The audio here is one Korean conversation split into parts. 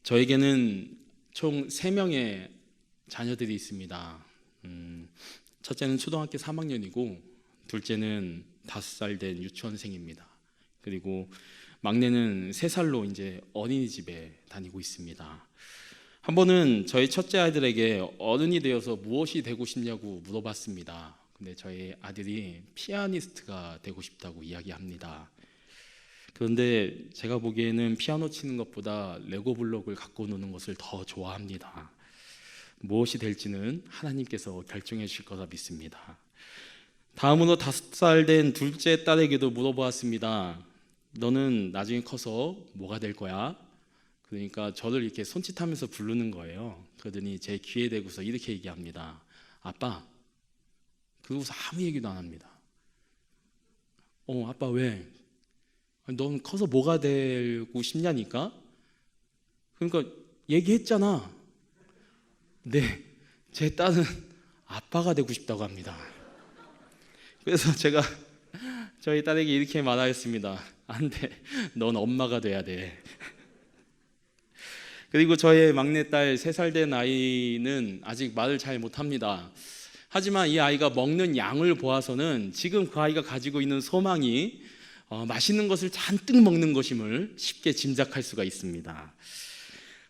저에게는 총 3명의 자녀들이 있습니다. 첫째는 초등학교 3학년이고 둘째는 5살 된 유치원생입니다. 그리고 막내는 3살로 이제 어린이집에 다니고 있습니다. 한 번은 저희 첫째 아이들에게 어른이 되어서 무엇이 되고 싶냐고 물어봤습니다. 근데 저희 아들이 피아니스트가 되고 싶다고 이야기합니다. 그런데 제가 보기에는 피아노 치는 것보다 레고 블록을 갖고 노는 것을 더 좋아합니다. 무엇이 될지는 하나님께서 결정해 주실 거라 믿습니다. 다음으로 5살 된 둘째 딸에게도 물어보았습니다. 너는 나중에 커서 뭐가 될 거야? 그러니까 저를 이렇게 손짓하면서 부르는 거예요. 그러더니 제 귀에 대고서 이렇게 얘기합니다. 아빠. 그러고서 아무 얘기도 안 합니다. 아빠 왜? 넌 커서 뭐가 되고 싶냐니까? 그러니까 얘기했잖아. 네, 제 딸은 아빠가 되고 싶다고 합니다. 그래서 제가 저희 딸에게 이렇게 말하였습니다. 안 돼, 넌 엄마가 돼야 돼. 그리고 저의 막내딸 3살 된 아이는 아직 말을 잘 못합니다. 하지만 이 아이가 먹는 양을 보아서는 지금 그 아이가 가지고 있는 소망이 맛있는 것을 잔뜩 먹는 것임을 쉽게 짐작할 수가 있습니다.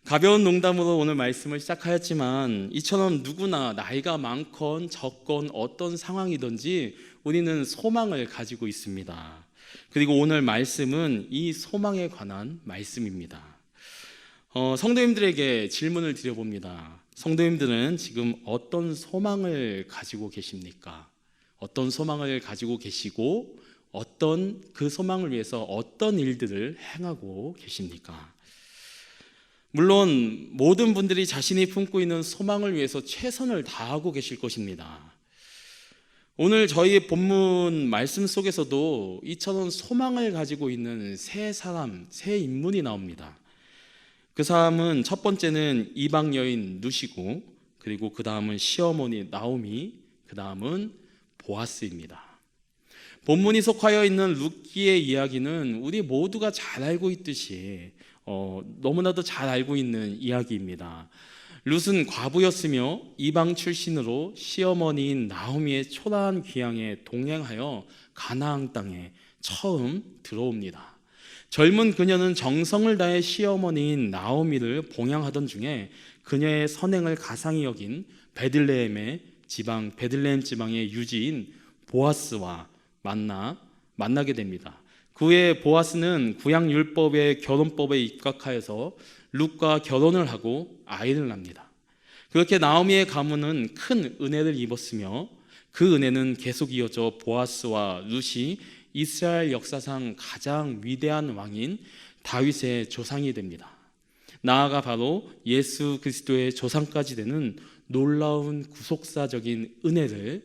가벼운 농담으로 오늘 말씀을 시작하였지만 이처럼 누구나 나이가 많건 적건 어떤 상황이든지 우리는 소망을 가지고 있습니다. 그리고 오늘 말씀은 이 소망에 관한 말씀입니다. 성도님들에게 질문을 드려봅니다. 성도님들은 지금 어떤 소망을 가지고 계십니까? 어떤 소망을 가지고 계시고 어떤 그 소망을 위해서 어떤 일들을 행하고 계십니까? 물론 모든 분들이 자신이 품고 있는 소망을 위해서 최선을 다하고 계실 것입니다. 오늘 저희 본문 말씀 속에서도 이처럼 소망을 가지고 있는 세 사람, 세 인물이 나옵니다. 그 사람은 첫 번째는 이방 여인 누시고, 그리고 그 다음은 시어머니 나오미, 그 다음은 보아스입니다. 본문이 속하여 있는 룻기의 이야기는 우리 모두가 잘 알고 있듯이 너무나도 잘 알고 있는 이야기입니다. 룻은 과부였으며 이방 출신으로 시어머니인 나오미의 초라한 귀향에 동행하여 가나안 땅에 처음 들어옵니다. 젊은 그녀는 정성을 다해 시어머니인 나오미를 봉양하던 중에 그녀의 선행을 가상히 여긴 베들레헴 지방의 유지인 보아스와 만나게 됩니다. 그 후에 보아스는 구약율법의 결혼법에 입각하여서 룻과 결혼을 하고 아이를 낳습니다. 그렇게 나오미의 가문은 큰 은혜를 입었으며 그 은혜는 계속 이어져 보아스와 룻이 이스라엘 역사상 가장 위대한 왕인 다윗의 조상이 됩니다. 나아가 바로 예수 그리스도의 조상까지 되는 놀라운 구속사적인 은혜를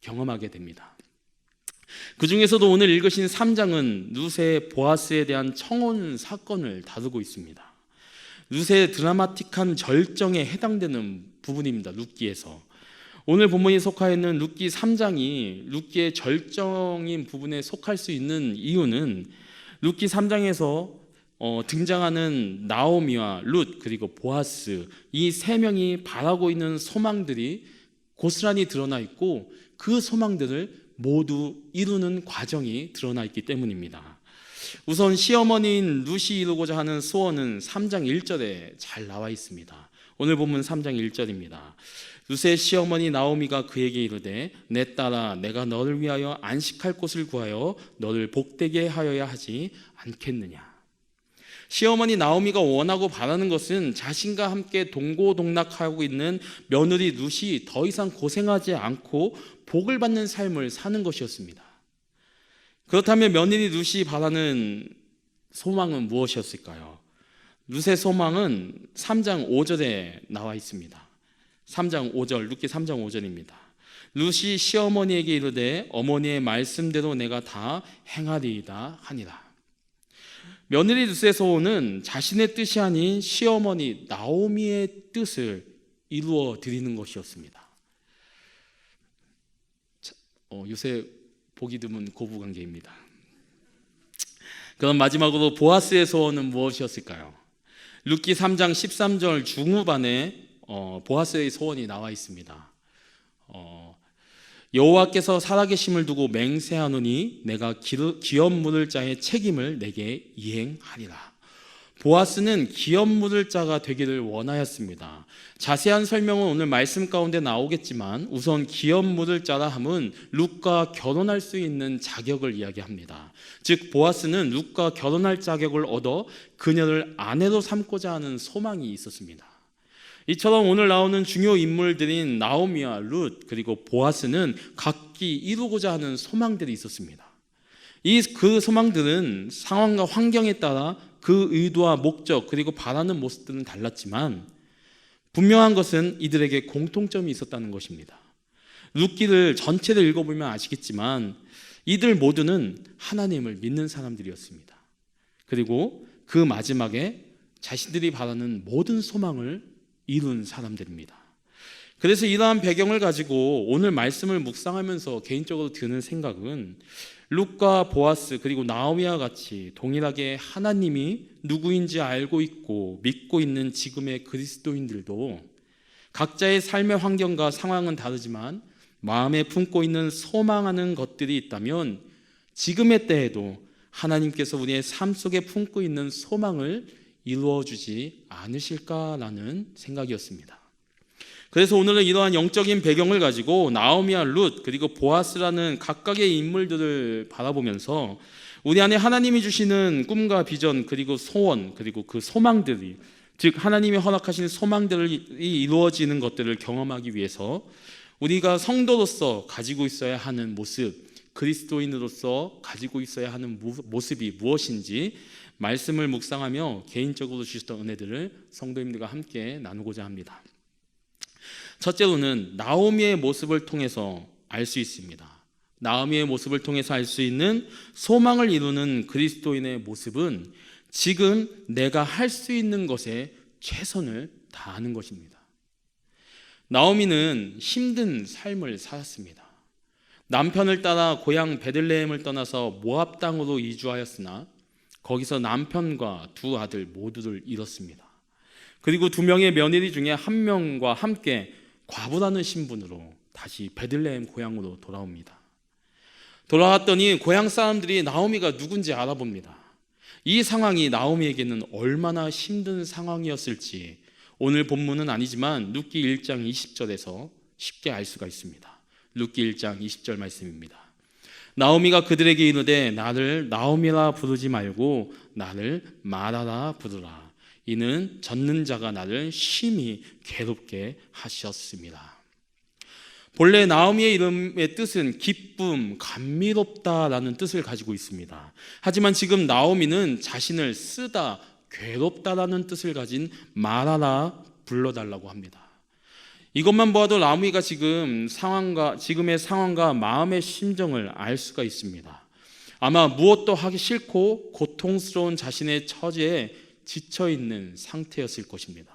경험하게 됩니다. 그 중에서도 오늘 읽으신 3장은 룻의 보아스에 대한 청혼 사건을 다루고 있습니다. 룻의 드라마틱한 절정에 해당되는 부분입니다. 룻기에서. 오늘 본문이 속하여 있는 룻기 3장이 룻기의 절정인 부분에 속할 수 있는 이유는 룻기 3장에서 등장하는 나오미와 룻 그리고 보아스 이 3명이 바라고 있는 소망들이 고스란히 드러나 있고 그 소망들을 모두 이루는 과정이 드러나 있기 때문입니다. 우선 시어머니인 룻이 이루고자 하는 소원은 3장 1절에 잘 나와 있습니다. 오늘 본문 3장 1절입니다. 룻의 시어머니 나오미가 그에게 이르되 내 딸아 내가 너를 위하여 안식할 곳을 구하여 너를 복되게 하여야 하지 않겠느냐. 시어머니 나오미가 원하고 바라는 것은 자신과 함께 동고동락하고 있는 며느리 룻이 더 이상 고생하지 않고 복을 받는 삶을 사는 것이었습니다. 그렇다면 며느리 룻이 바라는 소망은 무엇이었을까요? 룻의 소망은 3장 5절에 나와 있습니다. 3장 5절, 룻기 3장 5절입니다. 룻이 시어머니에게 이르되 어머니의 말씀대로 내가 다 행하리이다 하니라. 며느리 룻의 소원은 자신의 뜻이 아닌 시어머니 나오미의 뜻을 이루어 드리는 것이었습니다. 요새 보기 드문 고부관계입니다. 그럼 마지막으로 보아스의 소원은 무엇이었을까요? 룻기 3장 13절 중후반에 보아스의 소원이 나와 있습니다. 여호와께서 살아계심을 두고 맹세하노니 내가 기업 묻을 자의 책임을 내게 이행하리라. 보아스는 기업 묻을 자가 되기를 원하였습니다. 자세한 설명은 오늘 말씀 가운데 나오겠지만 우선 기업 묻을 자라 함은 룻과 결혼할 수 있는 자격을 이야기합니다. 즉 보아스는 룻과 결혼할 자격을 얻어 그녀를 아내로 삼고자 하는 소망이 있었습니다. 이처럼 오늘 나오는 중요 인물들인 나오미와 룻 그리고 보아스는 각기 이루고자 하는 소망들이 있었습니다. 그 소망들은 상황과 환경에 따라 그 의도와 목적 그리고 바라는 모습들은 달랐지만 분명한 것은 이들에게 공통점이 있었다는 것입니다. 룻기를 전체를 읽어보면 아시겠지만 이들 모두는 하나님을 믿는 사람들이었습니다. 그리고 그 마지막에 자신들이 바라는 모든 소망을 이룬 사람들입니다. 그래서 이러한 배경을 가지고 오늘 말씀을 묵상하면서 개인적으로 드는 생각은 룻과 보아스 그리고 나오미와 같이 동일하게 하나님이 누구인지 알고 있고 믿고 있는 지금의 그리스도인들도 각자의 삶의 환경과 상황은 다르지만 마음에 품고 있는 소망하는 것들이 있다면 지금의 때에도 하나님께서 우리의 삶 속에 품고 있는 소망을 이루어주지 않으실까라는 생각이었습니다. 그래서 오늘은 이러한 영적인 배경을 가지고 나오미와 룻 그리고 보아스라는 각각의 인물들을 바라보면서 우리 안에 하나님이 주시는 꿈과 비전 그리고 소원 그리고 그 소망들이 즉 하나님이 허락하신 소망들이 이루어지는 것들을 경험하기 위해서 우리가 성도로서 가지고 있어야 하는 모습 그리스도인으로서 가지고 있어야 하는 모습이 무엇인지 말씀을 묵상하며 개인적으로 주셨던 은혜들을 성도님들과 함께 나누고자 합니다. 첫째로는 나오미의 모습을 통해서 알 수 있습니다. 나오미의 모습을 통해서 알 수 있는 소망을 이루는 그리스도인의 모습은 지금 내가 할 수 있는 것에 최선을 다하는 것입니다. 나오미는 힘든 삶을 살았습니다. 남편을 따라 고향 베들레헴을 떠나서 모압 땅으로 이주하였으나 거기서 남편과 두 아들 모두를 잃었습니다. 그리고 두 명의 며느리 중에 한 명과 함께 과부라는 신분으로 다시 베들레헴 고향으로 돌아옵니다. 돌아왔더니 고향 사람들이 나오미가 누군지 알아봅니다. 이 상황이 나오미에게는 얼마나 힘든 상황이었을지 오늘 본문은 아니지만 룻기 1장 20절에서 쉽게 알 수가 있습니다. 룻기 1장 20절 말씀입니다. 나오미가 그들에게 이르되 나를 나오미라 부르지 말고 나를 마라라 부르라. 이는 젖는 자가 나를 심히 괴롭게 하셨습니다. 본래 나오미의 이름의 뜻은 기쁨, 감미롭다라는 뜻을 가지고 있습니다. 하지만 지금 나오미는 자신을 쓰다, 괴롭다라는 뜻을 가진 마라라 불러달라고 합니다. 이것만 보아도 나오미가 지금의 상황과 마음의 심정을 알 수가 있습니다. 아마 무엇도 하기 싫고 고통스러운 자신의 처지에 지쳐있는 상태였을 것입니다.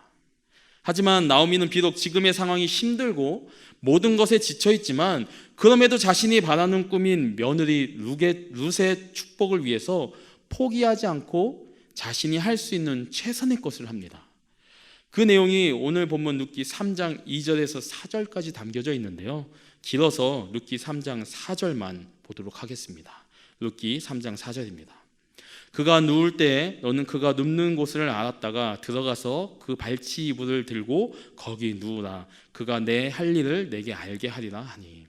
하지만 나오미는 비록 지금의 상황이 힘들고 모든 것에 지쳐있지만 그럼에도 자신이 바라는 꿈인 며느리 룻의 축복을 위해서 포기하지 않고 자신이 할 수 있는 최선의 것을 합니다. 그 내용이 오늘 본문 룻기 3장 2절에서 4절까지 담겨져 있는데요. 길어서 룻기 3장 4절만 보도록 하겠습니다. 룻기 3장 4절입니다. 그가 누울 때 너는 그가 눕는 곳을 알았다가 들어가서 그 발치 이불을 들고 거기 누우라. 그가 내 할 일을 내게 알게 하리라 하니.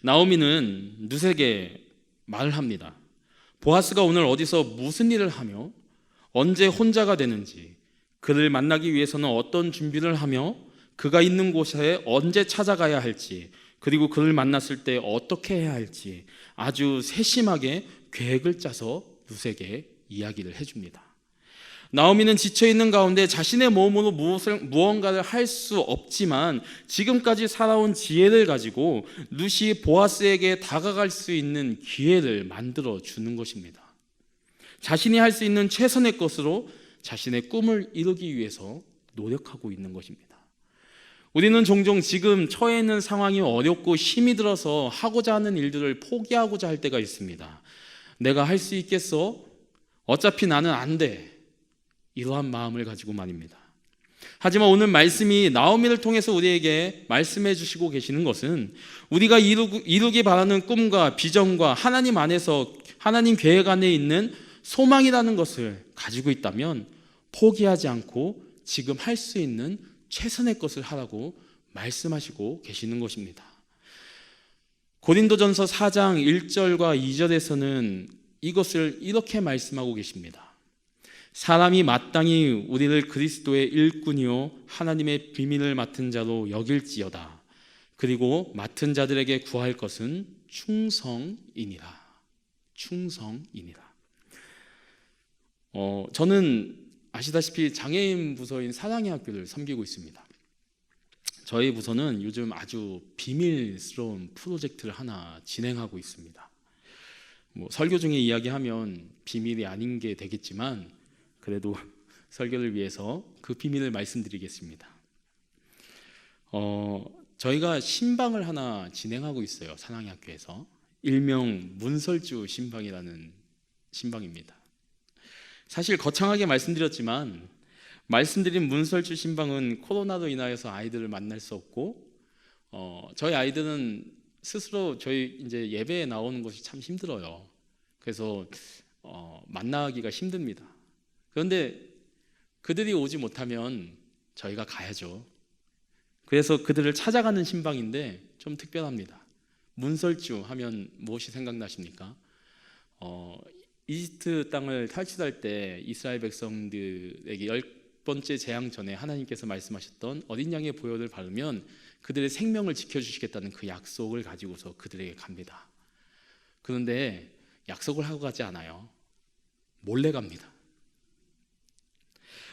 나오미는 룻에게 말을 합니다. 보아스가 오늘 어디서 무슨 일을 하며 언제 혼자가 되는지, 그를 만나기 위해서는 어떤 준비를 하며 그가 있는 곳에 언제 찾아가야 할지, 그리고 그를 만났을 때 어떻게 해야 할지 아주 세심하게 계획을 짜서 룻에게 이야기를 해줍니다. 나오미는 지쳐있는 가운데 자신의 몸으로 무언가를 할 수 없지만 지금까지 살아온 지혜를 가지고 룻이 보아스에게 다가갈 수 있는 기회를 만들어 주는 것입니다. 자신이 할 수 있는 최선의 것으로 자신의 꿈을 이루기 위해서 노력하고 있는 것입니다. 우리는 종종 지금 처해 있는 상황이 어렵고 힘이 들어서 하고자 하는 일들을 포기하고자 할 때가 있습니다. 내가 할 수 있겠어? 어차피 나는 안 돼. 이러한 마음을 가지고 말입니다. 하지만 오늘 말씀이 나오미를 통해서 우리에게 말씀해 주시고 계시는 것은 우리가 이루기 바라는 꿈과 비전과 하나님 안에서 하나님 계획 안에 있는 소망이라는 것을 가지고 있다면 포기하지 않고 지금 할 수 있는 최선의 것을 하라고 말씀하시고 계시는 것입니다. 고린도전서 4장 1절과 2절에서는 이것을 이렇게 말씀하고 계십니다. 사람이 마땅히 우리를 그리스도의 일꾼이요 하나님의 비밀을 맡은 자로 여길지어다. 그리고 맡은 자들에게 구할 것은 충성이니라. 충성이니라. 저는 아시다시피 장애인 부서인 사랑의 학교를 섬기고 있습니다. 저희 부서는 요즘 아주 비밀스러운 프로젝트를 하나 진행하고 있습니다. 설교 중에 이야기하면 비밀이 아닌 게 되겠지만 그래도 설교를 위해서 그 비밀을 말씀드리겠습니다. 저희가 신방을 하나 진행하고 있어요. 사랑의 학교에서. 일명 문설주 신방이라는 신방입니다. 사실 거창하게 말씀드렸지만 말씀드린 문설주 신방은 코로나로 인하여서 아이들을 만날 수 없고 저희 아이들은 스스로 저희 이제 예배에 나오는 것이 참 힘들어요. 그래서 만나기가 힘듭니다. 그런데 그들이 오지 못하면 저희가 가야죠. 그래서 그들을 찾아가는 신방인데 좀 특별합니다. 문설주 하면 무엇이 생각나십니까? 이집트 땅을 탈출할 때 이스라엘 백성들에게 10번째 재앙 전에 하나님께서 말씀하셨던 어린 양의 보혈을 바르면 그들의 생명을 지켜주시겠다는 그 약속을 가지고서 그들에게 갑니다. 그런데 약속을 하고 가지 않아요. 몰래 갑니다.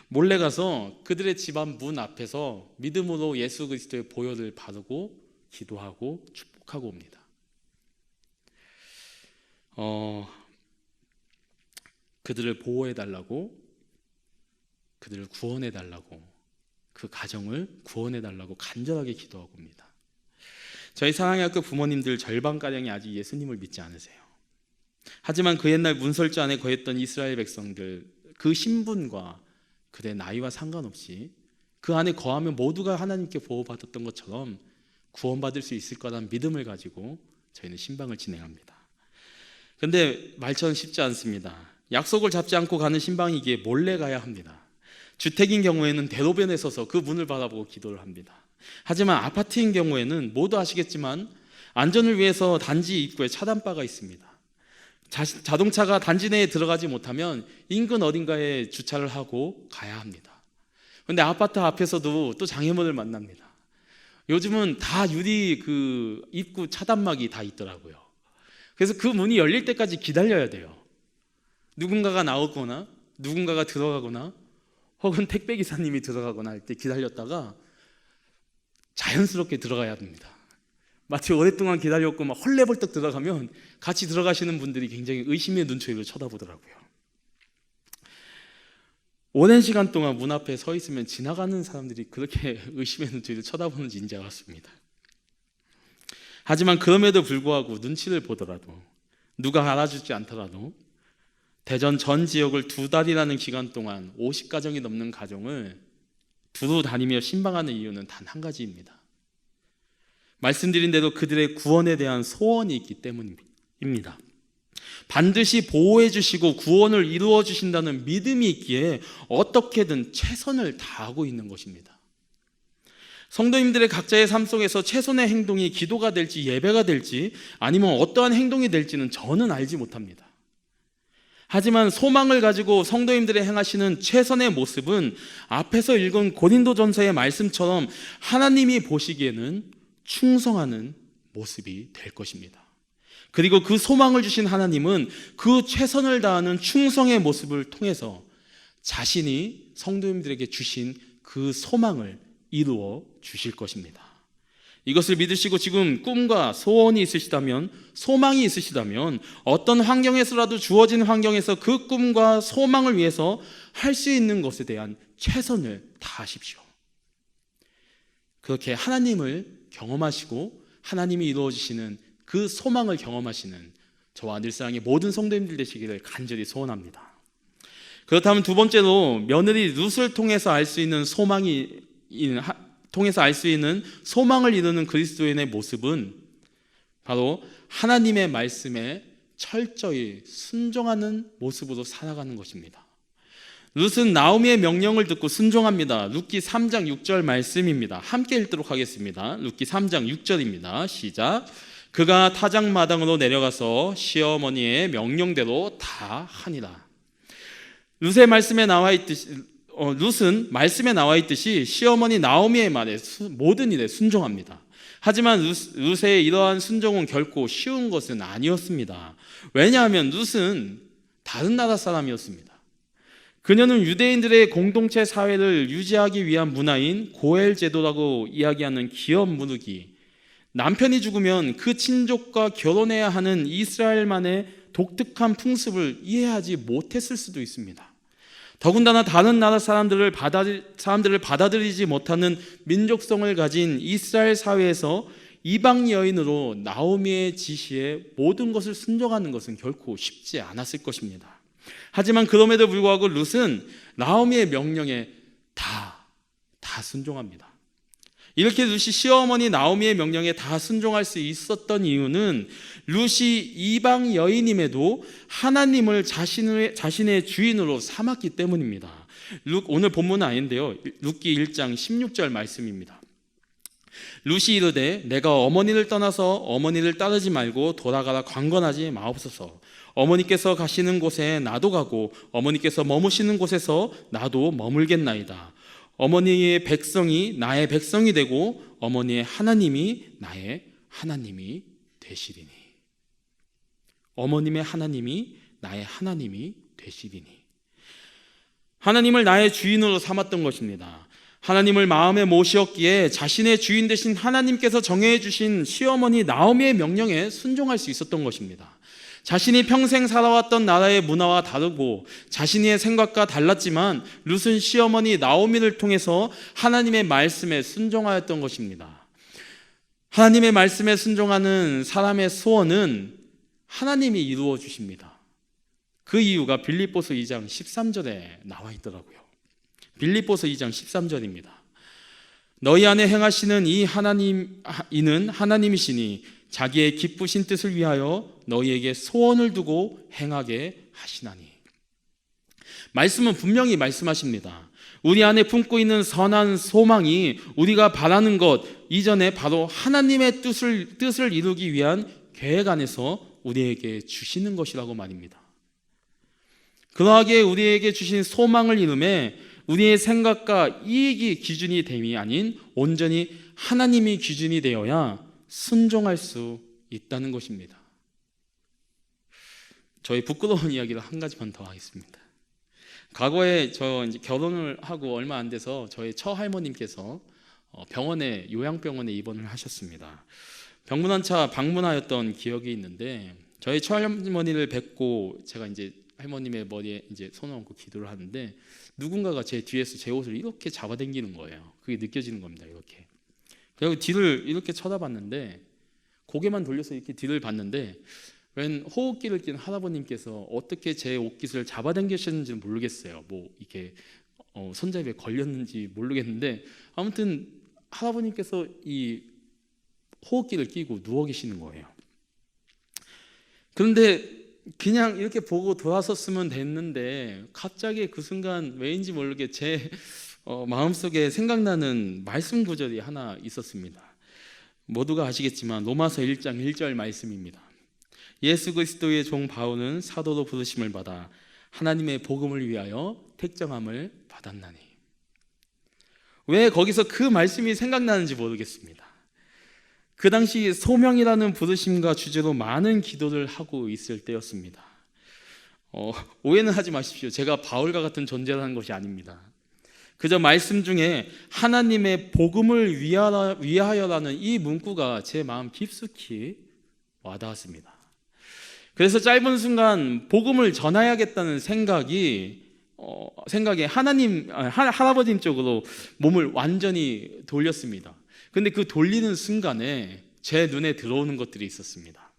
몰래 가서 그들의 집안 문 앞에서 믿음으로 예수 그리스도의 보혈을 바르고 기도하고 축복하고 옵니다. 그들을 보호해달라고, 그들을 구원해달라고, 그 가정을 구원해달라고 간절하게 기도하고 옵니다. 저희 사랑의 학교 부모님들 절반가량이 아직 예수님을 믿지 않으세요. 하지만 그 옛날 문설주 안에 거했던 이스라엘 백성들, 그 신분과 그들의 나이와 상관없이 그 안에 거하면 모두가 하나님께 보호받았던 것처럼 구원받을 수 있을 거라는 믿음을 가지고 저희는 신방을 진행합니다. 그런데 말처럼 쉽지 않습니다. 약속을 잡지 않고 가는 신방이기에 몰래 가야 합니다. 주택인 경우에는 대로변에 서서 그 문을 바라보고 기도를 합니다. 하지만 아파트인 경우에는 모두 아시겠지만 안전을 위해서 단지 입구에 차단바가 있습니다. 자동차가 단지 내에 들어가지 못하면 인근 어딘가에 주차를 하고 가야 합니다. 그런데 아파트 앞에서도 또 장애물을 만납니다. 요즘은 다 유리 그 입구 차단막이 다 있더라고요. 그래서 그 문이 열릴 때까지 기다려야 돼요. 누군가가 나오거나 누군가가 들어가거나 혹은 택배기사님이 들어가거나 할 때 기다렸다가 자연스럽게 들어가야 됩니다. 마치 오랫동안 기다렸고 막 헐레벌떡 들어가면 같이 들어가시는 분들이 굉장히 의심의 눈초리로 쳐다보더라고요. 오랜 시간 동안 문 앞에 서 있으면 지나가는 사람들이 그렇게 의심의 눈초리로 쳐다보는지 이제 알았습니다. 하지만 그럼에도 불구하고 눈치를 보더라도 누가 알아주지 않더라도 대전 전 지역을 2달이라는 기간 동안 50가정이 넘는 가정을 두루 다니며 신방하는 이유는 단 한 가지입니다. 말씀드린 대로 그들의 구원에 대한 소원이 있기 때문입니다. 반드시 보호해 주시고 구원을 이루어 주신다는 믿음이 있기에 어떻게든 최선을 다하고 있는 것입니다. 성도님들의 각자의 삶 속에서 최선의 행동이 기도가 될지 예배가 될지 아니면 어떠한 행동이 될지는 저는 알지 못합니다. 하지만 소망을 가지고 성도님들이 행하시는 최선의 모습은 앞에서 읽은 고린도전서의 말씀처럼 하나님이 보시기에는 충성하는 모습이 될 것입니다. 그리고 그 소망을 주신 하나님은 그 최선을 다하는 충성의 모습을 통해서 자신이 성도님들에게 주신 그 소망을 이루어 주실 것입니다. 이것을 믿으시고 지금 꿈과 소원이 있으시다면, 소망이 있으시다면 어떤 환경에서라도 주어진 환경에서 그 꿈과 소망을 위해서 할 수 있는 것에 대한 최선을 다하십시오. 그렇게 하나님을 경험하시고 하나님이 이루어주시는 그 소망을 경험하시는 저와 늘사랑의 모든 성도님들 되시기를 간절히 소원합니다. 그렇다면 두 번째로 며느리 룻을 통해서 알 수 있는 소망을 이루는 그리스도인의 모습은 바로 하나님의 말씀에 철저히 순종하는 모습으로 살아가는 것입니다. 룻은 나오미의 명령을 듣고 순종합니다. 룻기 3장 6절 말씀입니다. 함께 읽도록 하겠습니다. 룻기 3장 6절입니다. 시작. 그가 타작마당으로 내려가서 시어머니의 명령대로 다 하니라. 룻은 말씀에 나와 있듯이 시어머니 나오미의 말에 모든 일에 순종합니다. 하지만 룻의 이러한 순종은 결코 쉬운 것은 아니었습니다. 왜냐하면 룻은 다른 나라 사람이었습니다. 그녀는 유대인들의 공동체 사회를 유지하기 위한 문화인 고엘 제도라고 이야기하는 기업 무르기, 남편이 죽으면 그 친족과 결혼해야 하는 이스라엘만의 독특한 풍습을 이해하지 못했을 수도 있습니다. 더군다나 다른 나라 사람들을 받아들이지 못하는 민족성을 가진 이스라엘 사회에서 이방 여인으로 나오미의 지시에 모든 것을 순종하는 것은 결코 쉽지 않았을 것입니다. 하지만 그럼에도 불구하고 룻은 나오미의 명령에 다 순종합니다. 이렇게 룻이 시어머니 나오미의 명령에 다 순종할 수 있었던 이유는 룻이 이방 여인임에도 하나님을 자신의 주인으로 삼았기 때문입니다. 오늘 본문은 아닌데요, 룻기 1장 16절 말씀입니다. 룻이 이르되 내가 어머니를 떠나서 어머니를 따르지 말고 돌아가라 강권하지 마옵소서. 어머니께서 가시는 곳에 나도 가고 어머니께서 머무시는 곳에서 나도 머물겠나이다. 어머니의 백성이 나의 백성이 되고 어머니의 하나님이 나의 하나님이 되시리니. 어머님의 하나님이 나의 하나님이 되시리니. 하나님을 나의 주인으로 삼았던 것입니다. 하나님을 마음에 모시었기에 자신의 주인 되신 하나님께서 정해 주신 시어머니 나오미의 명령에 순종할 수 있었던 것입니다. 자신이 평생 살아왔던 나라의 문화와 다르고 자신의 생각과 달랐지만 룻은 시어머니 나오미를 통해서 하나님의 말씀에 순종하였던 것입니다. 하나님의 말씀에 순종하는 사람의 소원은 하나님이 이루어 주십니다. 그 이유가 빌립보서 2장 13절에 나와 있더라고요. 빌립보서 2장 13절입니다. 너희 안에 행하시는 이는 하나님이시니 자기의 기쁘신 뜻을 위하여 너희에게 소원을 두고 행하게 하시나니. 말씀은 분명히 말씀하십니다. 우리 안에 품고 있는 선한 소망이 우리가 바라는 것 이전에 바로 하나님의 뜻을 이루기 위한 계획 안에서 우리에게 주시는 것이라고 말입니다. 그러하게 우리에게 주신 소망을 이루매 우리의 생각과 이익이 기준이 됨이 아닌 온전히 하나님이 기준이 되어야 순종할 수 있다는 것입니다. 저희 부끄러운 이야기를 한 가지만 더 하겠습니다. 과거에 이제 결혼을 하고 얼마 안 돼서 저희 처할머님께서 요양병원에 입원을 하셨습니다. 병문안차 방문하였던 기억이 있는데 저희 처할머니를 뵙고 제가 이제 할머님의 머리에 이제 손을 얹고 기도를 하는데 누군가가 제 뒤에서 제 옷을 이렇게 잡아당기는 거예요. 그게 느껴지는 겁니다. 이렇게. 그리고 뒤를 이렇게 쳐다봤는데 고개만 돌려서 이렇게 뒤를 봤는데 웬 호흡기를 낀 할아버님께서 어떻게 제 옷깃을 잡아당기셨는지는 모르겠어요. 뭐 이렇게 손잡이에 걸렸는지 모르겠는데 아무튼 할아버님께서 이 호흡기를 끼고 누워 계시는 거예요. 그런데 그냥 이렇게 보고 돌아섰으면 됐는데 갑자기 그 순간 왜인지 모르게 제 마음속에 생각나는 말씀 구절이 하나 있었습니다. 모두가 아시겠지만 로마서 1장 1절 말씀입니다. 예수 그리스도의 종 바울은 사도로 부르심을 받아 하나님의 복음을 위하여 택정함을 받았나니. 왜 거기서 그 말씀이 생각나는지 모르겠습니다. 그 당시 소명이라는 부르심과 주제로 많은 기도를 하고 있을 때였습니다. 오해는 하지 마십시오. 제가 바울과 같은 존재라는 것이 아닙니다. 그저 말씀 중에 하나님의 복음을 위하여라는 이 문구가 제 마음 깊숙이 와닿았습니다. 그래서 짧은 순간 복음을 전해야겠다는 생각에 할아버님 쪽으로 몸을 완전히 돌렸습니다. 근데 그 돌리는 순간에 제 눈에 들어오는 것들이 있었습니다.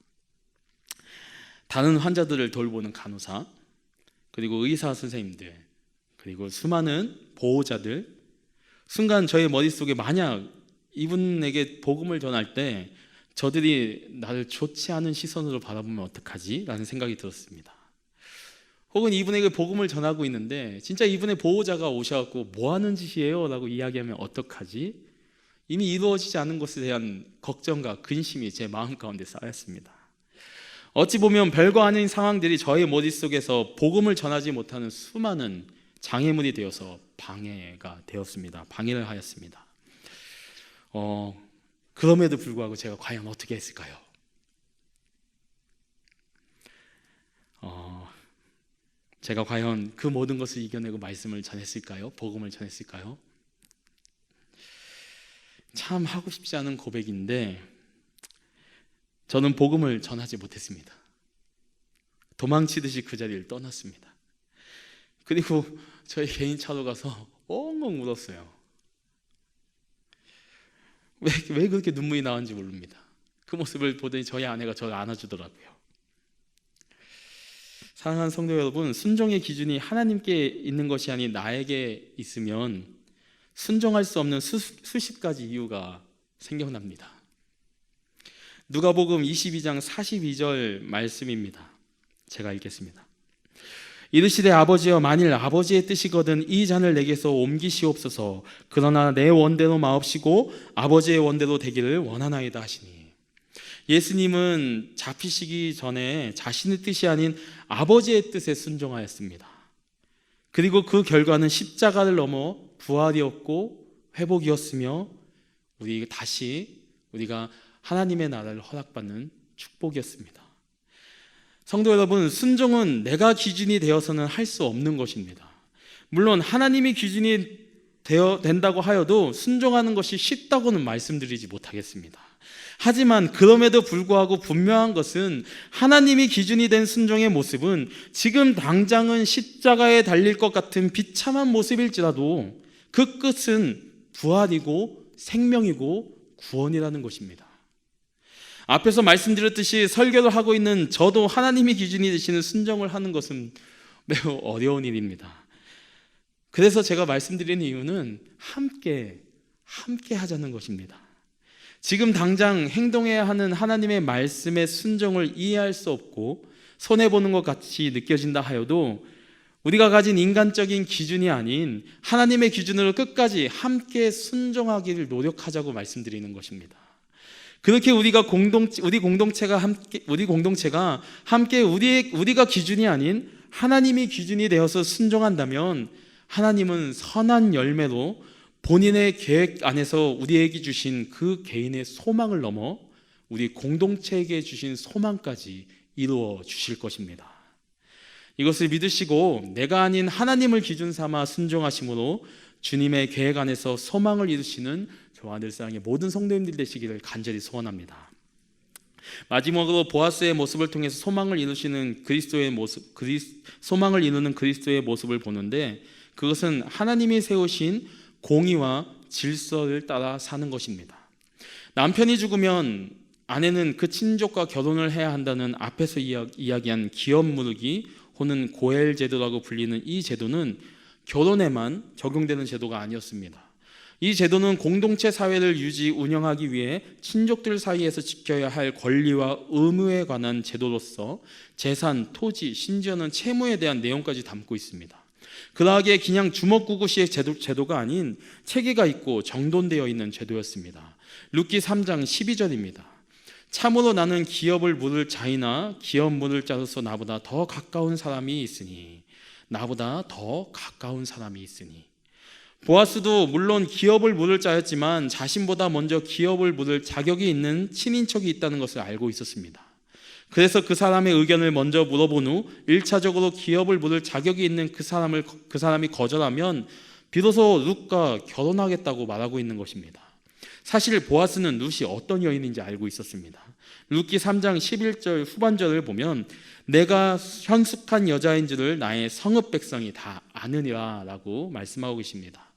다른 환자들을 돌보는 간호사, 그리고 의사 선생님들, 그리고 수많은 보호자들, 순간 저의 머릿속에 만약 이분에게 복음을 전할 때 저들이 나를 좋지 않은 시선으로 바라보면 어떡하지? 라는 생각이 들었습니다. 혹은 이분에게 복음을 전하고 있는데 진짜 이분의 보호자가 오셔갖고 뭐 하는 짓이에요? 라고 이야기하면 어떡하지? 이미 이루어지지 않은 것에 대한 걱정과 근심이 제 마음 가운데 쌓였습니다. 어찌 보면 별거 아닌 상황들이 저의 머릿속에서 복음을 전하지 못하는 수많은 장애물이 되어서 방해가 되었습니다. 방해를 하였습니다. 그럼에도 불구하고 제가 과연 어떻게 했을까요? 제가 과연 그 모든 것을 이겨내고 말씀을 전했을까요? 복음을 전했을까요? 참 하고 싶지 않은 고백인데 저는 복음을 전하지 못했습니다. 도망치듯이 그 자리를 떠났습니다. 그리고 저희 개인 차로 가서 엉엉 울었어요. 왜 그렇게 눈물이 나왔는지 모릅니다. 그 모습을 보더니 저희 아내가 저를 안아주더라고요. 사랑하는 성도 여러분, 순종의 기준이 하나님께 있는 것이 아닌 나에게 있으면 순종할 수 없는 수십 가지 이유가 생겨납니다. 누가복음 22장 42절 말씀입니다. 제가 읽겠습니다. 이르시되 아버지여, 만일 아버지의 뜻이거든 이 잔을 내게서 옮기시옵소서. 그러나 내 원대로 마옵시고 아버지의 원대로 되기를 원하나이다 하시니. 예수님은 잡히시기 전에 자신의 뜻이 아닌 아버지의 뜻에 순종하였습니다. 그리고 그 결과는 십자가를 넘어 부활이었고 회복이었으며 우리가 하나님의 나라를 허락받는 축복이었습니다. 성도 여러분, 순종은 내가 기준이 되어서는 할 수 없는 것입니다. 물론 하나님이 기준이 된다고 하여도 순종하는 것이 쉽다고는 말씀드리지 못하겠습니다. 하지만 그럼에도 불구하고 분명한 것은 하나님이 기준이 된 순종의 모습은 지금 당장은 십자가에 달릴 것 같은 비참한 모습일지라도 그 끝은 부활이고 생명이고 구원이라는 것입니다. 앞에서 말씀드렸듯이 설교를 하고 있는 저도 하나님이 기준이 되시는 순종을 하는 것은 매우 어려운 일입니다. 그래서 제가 말씀드리는 이유는 함께 하자는 것입니다. 지금 당장 행동해야 하는 하나님의 말씀의 순종을 이해할 수 없고 손해보는 것 같이 느껴진다 하여도 우리가 가진 인간적인 기준이 아닌 하나님의 기준으로 끝까지 함께 순종하기를 노력하자고 말씀드리는 것입니다. 그렇게 우리 공동체가 함께 우리가 기준이 아닌 하나님이 기준이 되어서 순종한다면 하나님은 선한 열매로 본인의 계획 안에서 우리에게 주신 그 개인의 소망을 넘어 우리 공동체에게 주신 소망까지 이루어 주실 것입니다. 이것을 믿으시고 내가 아닌 하나님을 기준 삼아 순종하심으로 주님의 계획 안에서 소망을 이루시는 저와 늘사랑의 모든 성도님들 되시기를 간절히 소원합니다. 마지막으로 보아스의 모습을 통해서 소망을 이루는 그리스도의 모습을 보는데 그것은 하나님이 세우신 공의와 질서를 따라 사는 것입니다. 남편이 죽으면 아내는 그 친족과 결혼을 해야 한다는 앞에서 이야기한 기업 무르기 혹은 고엘 제도라고 불리는 이 제도는 결혼에만 적용되는 제도가 아니었습니다. 이 제도는 공동체 사회를 운영하기 위해 친족들 사이에서 지켜야 할 권리와 의무에 관한 제도로서 재산, 토지, 심지어는 채무에 대한 내용까지 담고 있습니다. 그러하기에 그냥 주먹구구식의 제도가 아닌 체계가 있고 정돈되어 있는 제도였습니다. 룻기 3장 12절입니다. 참으로 나는 기업을 물을 자이나 기업 물을 자로서 나보다 더 가까운 사람이 있으니 보아스도 물론 기업을 물을 자였지만 자신보다 먼저 기업을 물을 자격이 있는 친인척이 있다는 것을 알고 있었습니다. 그래서 그 사람의 의견을 먼저 물어본 후 1차적으로 기업을 물을 자격이 있는 그 사람이 거절하면 비로소 룻과 결혼하겠다고 말하고 있는 것입니다. 사실 보아스는 룻이 어떤 여인인지 알고 있었습니다. 룻기 3장 11절 후반절을 보면 내가 현숙한 여자인 줄을 나의 성읍 백성이 다 아느니라 라고 말씀하고 계십니다.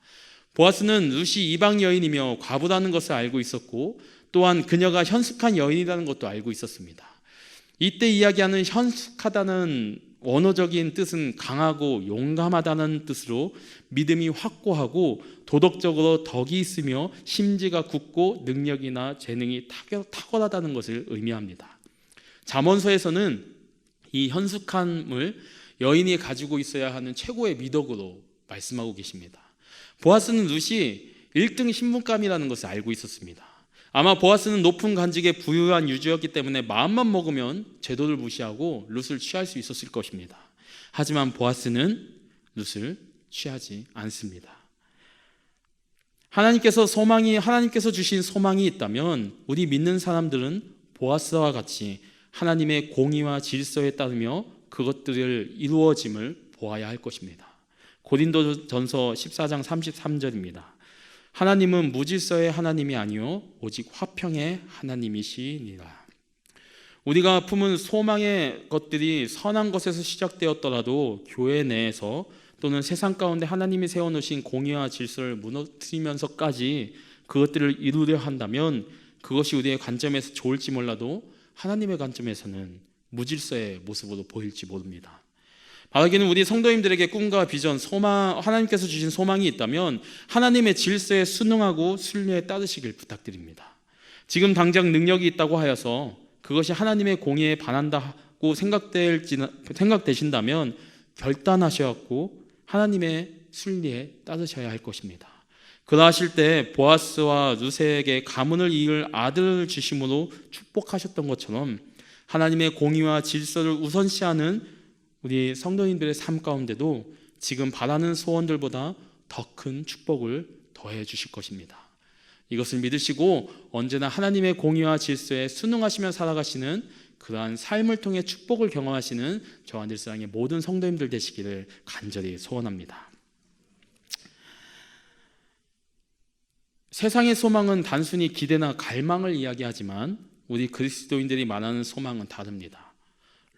보아스는 룻이 이방 여인이며 과부라는 것을 알고 있었고 또한 그녀가 현숙한 여인이라는 것도 알고 있었습니다. 이때 이야기하는 현숙하다는 원어적인 뜻은 강하고 용감하다는 뜻으로 믿음이 확고하고 도덕적으로 덕이 있으며 심지가 굳고 능력이나 재능이 탁월하다는 것을 의미합니다. 잠언서에서는 이 현숙함을 여인이 가지고 있어야 하는 최고의 미덕으로 말씀하고 계십니다. 보아스는 룻이 1등 신분감이라는 것을 알고 있었습니다. 아마 보아스는 높은 간직에 부유한 유주였기 때문에 마음만 먹으면 제도를 무시하고 룻을 취할 수 있었을 것입니다. 하지만 보아스는 룻을 취하지 않습니다. 하나님께서 주신 소망이 있다면 우리 믿는 사람들은 보아스와 같이 하나님의 공의와 질서에 따르며 그것들을 이루어짐을 보아야 할 것입니다. 고린도전서 14장 33절입니다. 하나님은 무질서의 하나님이 아니요 오직 화평의 하나님이시니라. 우리가 품은 소망의 것들이 선한 것에서 시작되었더라도 교회 내에서 또는 세상 가운데 하나님이 세워놓으신 공의와 질서를 무너뜨리면서까지 그것들을 이루려 한다면 그것이 우리의 관점에서 좋을지 몰라도 하나님의 관점에서는 무질서의 모습으로 보일지 모릅니다. 바라기는 우리 성도님들에게 꿈과 비전, 소망, 하나님께서 주신 소망이 있다면 하나님의 질서에 순응하고 순리에 따르시길 부탁드립니다. 지금 당장 능력이 있다고 하여서 그것이 하나님의 공의에 반한다고 생각되신다면 결단하셔갖고 하나님의 순리에 따르셔야 할 것입니다. 그러하실 때 보아스와 룻에게 가문을 이을 아들을 주심으로 축복하셨던 것처럼 하나님의 공의와 질서를 우선시하는 우리 성도님들의 삶 가운데도 지금 바라는 소원들보다 더 큰 축복을 더해 주실 것입니다. 이것을 믿으시고 언제나 하나님의 공의와 질서에 순응하시며 살아가시는 그러한 삶을 통해 축복을 경험하시는 저와 늘사랑의 모든 성도님들 되시기를 간절히 소원합니다. 세상의 소망은 단순히 기대나 갈망을 이야기하지만 우리 그리스도인들이 말하는 소망은 다릅니다.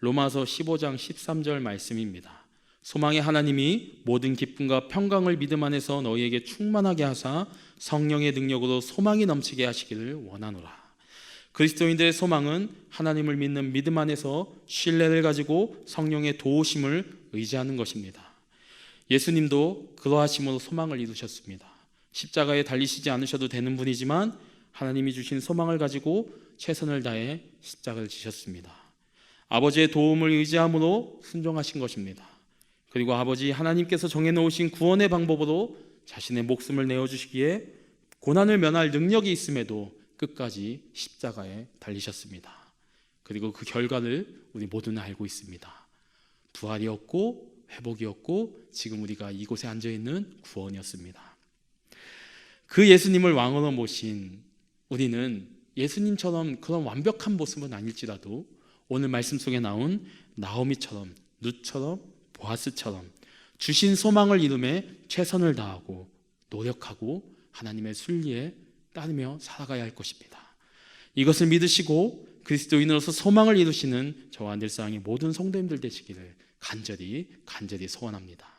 로마서 15장 13절 말씀입니다. 소망의 하나님이 모든 기쁨과 평강을 믿음 안에서 너희에게 충만하게 하사 성령의 능력으로 소망이 넘치게 하시기를 원하노라. 그리스도인들의 소망은 하나님을 믿는 믿음 안에서 신뢰를 가지고 성령의 도우심을 의지하는 것입니다. 예수님도 그러하심으로 소망을 이루셨습니다. 십자가에 달리시지 않으셔도 되는 분이지만 하나님이 주신 소망을 가지고 최선을 다해 십자가를 지셨습니다. 아버지의 도움을 의지함으로 순종하신 것입니다. 그리고 아버지 하나님께서 정해놓으신 구원의 방법으로 자신의 목숨을 내어주시기에 고난을 면할 능력이 있음에도 끝까지 십자가에 달리셨습니다. 그리고 그 결과를 우리 모두는 알고 있습니다. 부활이었고 회복이었고 지금 우리가 이곳에 앉아있는 구원이었습니다. 그 예수님을 왕으로 모신 우리는 예수님처럼 그런 완벽한 모습은 아닐지라도 오늘 말씀 속에 나온 나오미처럼, 룻처럼, 보아스처럼 주신 소망을 이루며 최선을 다하고 노력하고 하나님의 순리에 따르며 살아가야 할 것입니다. 이것을 믿으시고 그리스도인으로서 소망을 이루시는 저와 늘사랑의 모든 성도님들 되시기를 간절히 소원합니다.